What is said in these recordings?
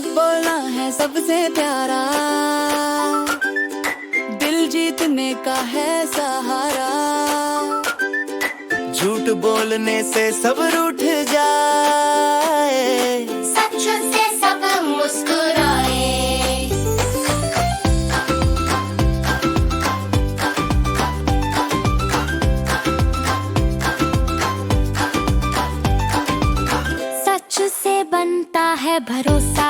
सच बोलना है सबसे प्यारा, दिल जीतने का है सहारा। झूठ बोलने से सब रूठ जाए, सच से सब मुस्कुराए। सच से बनता है भरोसा,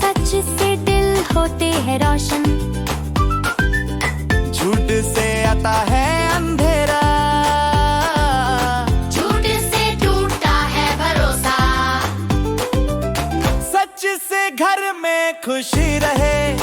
सच से दिल होते हैं रोशन। झूठ से आता है अंधेरा, झूठ से टूटता है भरोसा। सच से घर में खुशी रहे।